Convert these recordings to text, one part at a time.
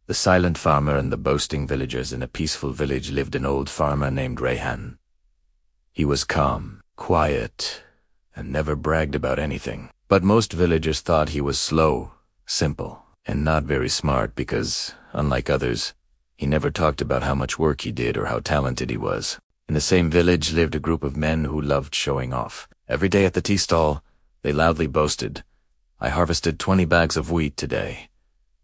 The silent farmer and the boasting villagers. In a peaceful village lived an old farmer named Rayhan. He was calm, quiet, and never bragged about anything. But most villagers thought he was slow, simple, and not very smart because, unlike others, he never talked about how much work he did or how talented he was. In the same village lived a group of men who loved showing off. Every day at the tea stall, they loudly boasted, "I harvested 20 bags of wheat today.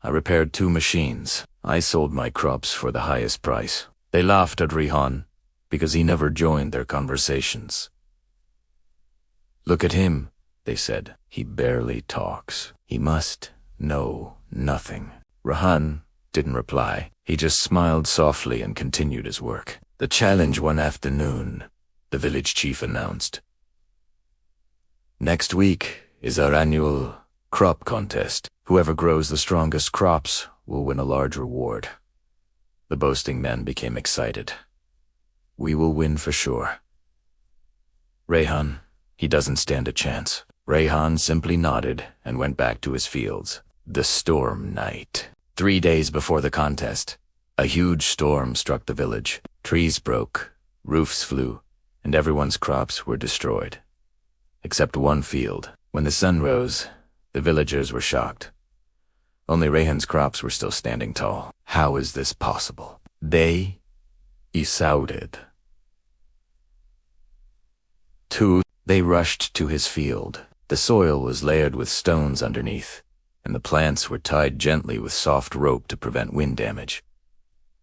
I repaired 2 machines. I sold my crops for the highest price." They laughed at Rayhan because he never joined their conversations. "Look at him," they said. "He barely talks. He must know nothing." Rayhan didn't reply. He just smiled softly and continued his work. "The challenge one afternoon," the village chief announced. "Next week is our annual crop contest. Whoever grows the strongest crops will win a large reward." The boasting men became excited. "We will win for sure." "Rayhan, he doesn't stand a chance." Rayhan simply nodded and went back to his fields. The storm night. 3 days before the contest, a huge storm struck the village. Trees broke, roofs flew, and everyone's crops were destroyed. Except one field. When the sun rose, the villagers were shocked. Only Rayhan's crops were still standing tall. How is this possible? They shouted. They rushed to his field. The soil was layered with stones underneath, and the plants were tied gently with soft rope to prevent wind damage.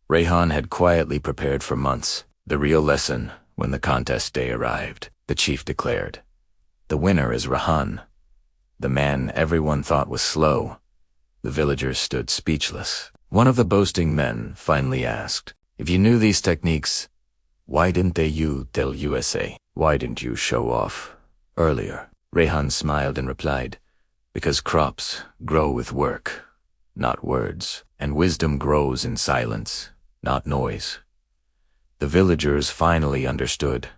Rayhan had quietly prepared for months. The real lesson, when the contest day arrived, the chief declared. The winner is Rayhan, the man everyone thought was slow. The villagers stood speechless. One of the boasting men finally asked, "If you knew these techniques, why didn't you tell USA? Why didn't you show off earlier?" Rayhan smiled and replied, "Because crops grow with work, not words, and wisdom grows in silence, not noise." The villagers finally understood.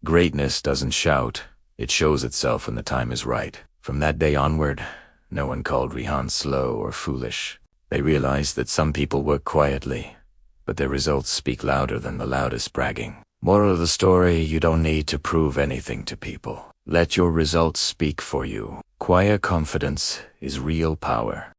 Greatness doesn't shout, it shows itself when the time is right. From that day onward, no one called Rayhan slow or foolish. They realized that some people work quietly, but their results speak louder than the loudest bragging. Moral of the story, you don't need to prove anything to people. Let your results speak for you. Quiet confidence is real power.